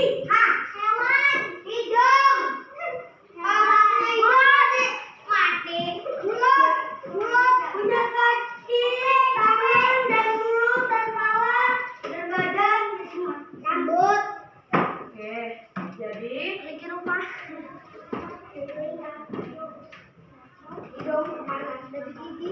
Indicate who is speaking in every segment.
Speaker 1: Hewan. Hidung. Mati. Mulut. Punya kaki, tangan, dan mulut, dan kepala, dan badan. Rambut.
Speaker 2: Oke, jadi
Speaker 1: Memiliki rumah. Hidung, kepala, dan gigi.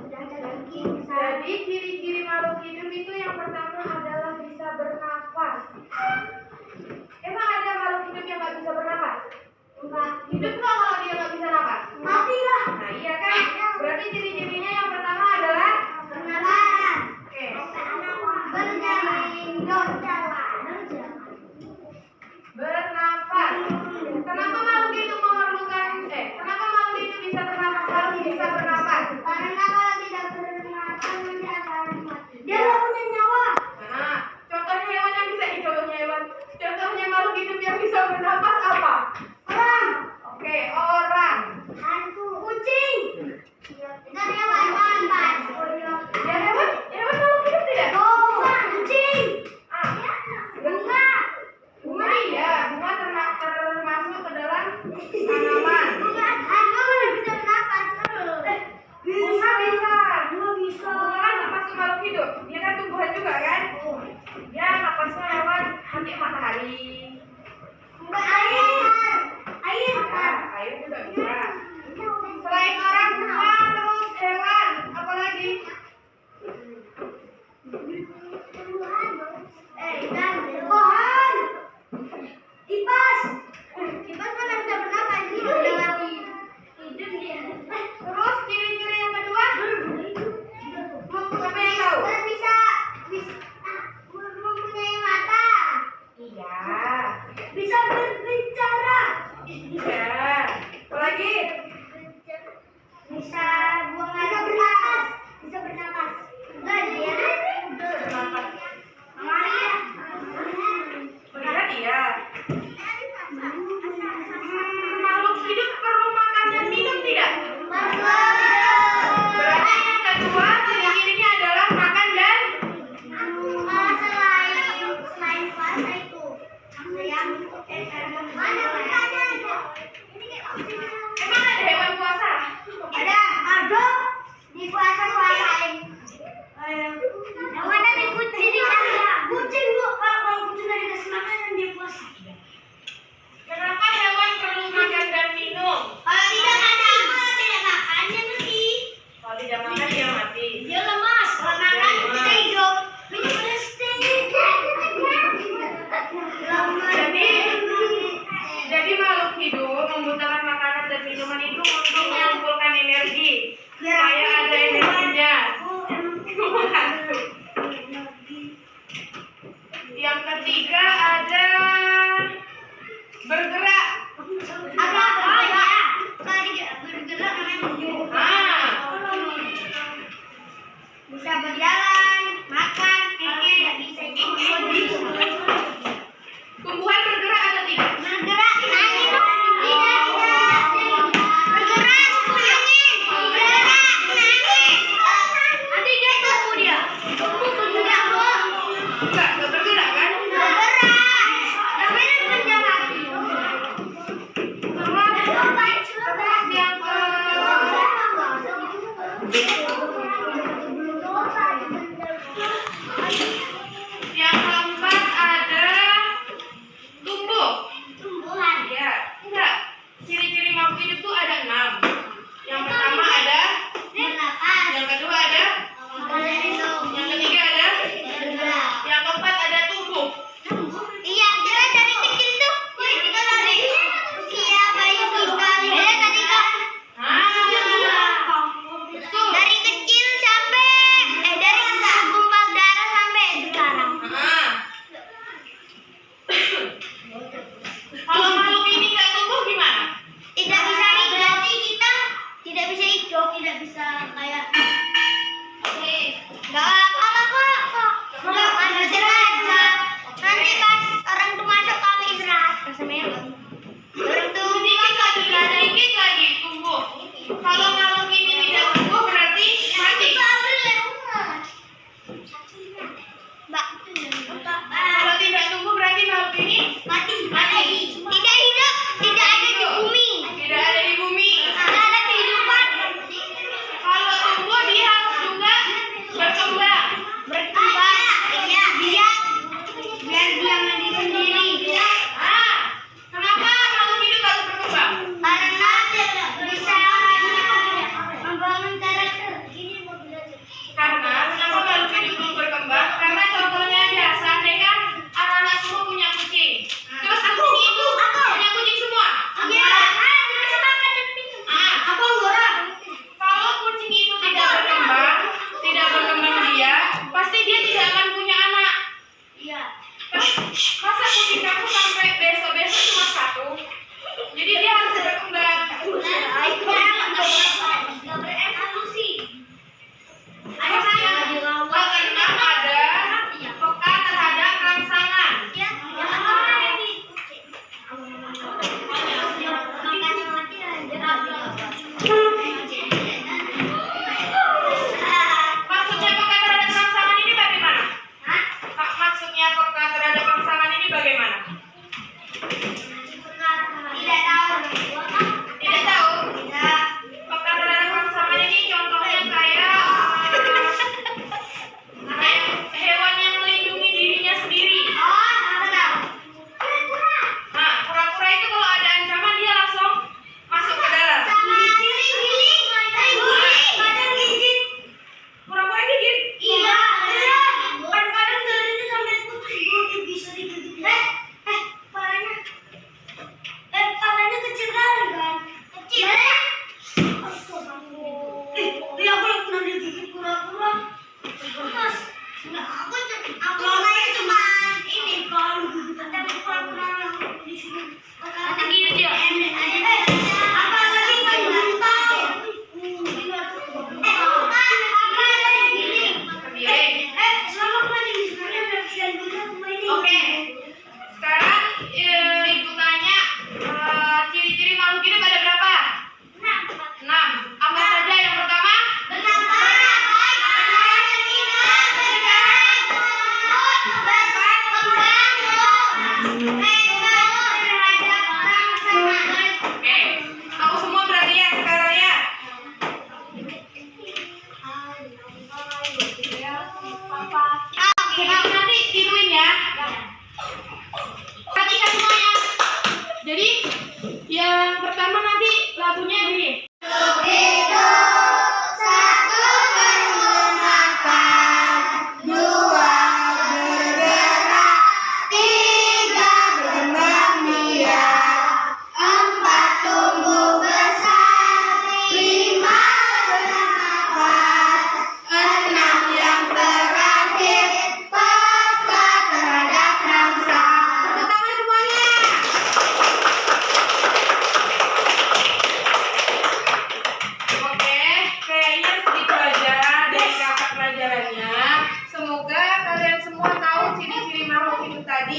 Speaker 1: Dan kaki.
Speaker 2: Jadi ciri-ciri makhluk hidup itu yang pertama adalah bisa bernafas. Emang ada makhluk hidup yang nggak bisa bernafas?
Speaker 1: Enggak.
Speaker 2: Hidup nggak kalau dia nggak bisa nafas?
Speaker 1: Mati lah.
Speaker 2: Nah iya kan? Berarti ciri-cirinya yang pertama adalah
Speaker 1: Bernafas.
Speaker 2: oke.
Speaker 1: Berjalan.
Speaker 2: Bernafas. Kenapa makhluk itu memerlukan kenapa makhluk itu bisa bernafas harus bisa bernafas?
Speaker 1: Karena kalau tidak bernafas nanti akan mati. Dia nggak punya nyawa.
Speaker 2: Nah, contohnya hewan yang bisa contohnya hewan. Contohnya makhluk hidup yang bisa bernafas apa?
Speaker 1: Orang.
Speaker 2: Oke, orang.
Speaker 1: Hantu. Kucing. Itu hewan nafas.
Speaker 2: Ya hewan makhluk hidup tidak?
Speaker 1: Kucing.
Speaker 2: Ah,
Speaker 1: Bunga.
Speaker 2: bunga iya, bunga termasuk ke dalam tanaman.
Speaker 1: Bunga. Bunga bisa bernafas.
Speaker 2: Bunga bisa.
Speaker 1: Bunga bisa.
Speaker 2: Bunga kan termasuk makhluk hidup. Dia kan tumbuhan juga kan? Ya, napasnya hewan anti matahari.
Speaker 1: Bunga air. Air.
Speaker 2: Nah, air juga bisa. Selain orang, bunga, terus hewan, apalagi?
Speaker 1: Pohon. Kipas. Kipas mana bisa bernafas? Hidup dia mati. Hidup dia.
Speaker 2: Terus ciri-ciri yang kedua? Siapa yang tahu?
Speaker 1: Bisa mempunyai mata.
Speaker 2: Iya.
Speaker 1: Bisa berbicara.
Speaker 2: Iya. Apalagi?
Speaker 1: Bisa buang air. Bisa bernafas. Bisa bernafas. Enggak dia.
Speaker 2: Bernafas.
Speaker 1: Maria.
Speaker 2: Melihat iya. Makhluk hidup perlu makan dan minum tidak? Berarti yang kedua ciri-cirinya adalah makan dan
Speaker 1: Selain puasa itu yang mana
Speaker 2: emang ada hewan puasa?
Speaker 1: ada di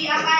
Speaker 2: diapain?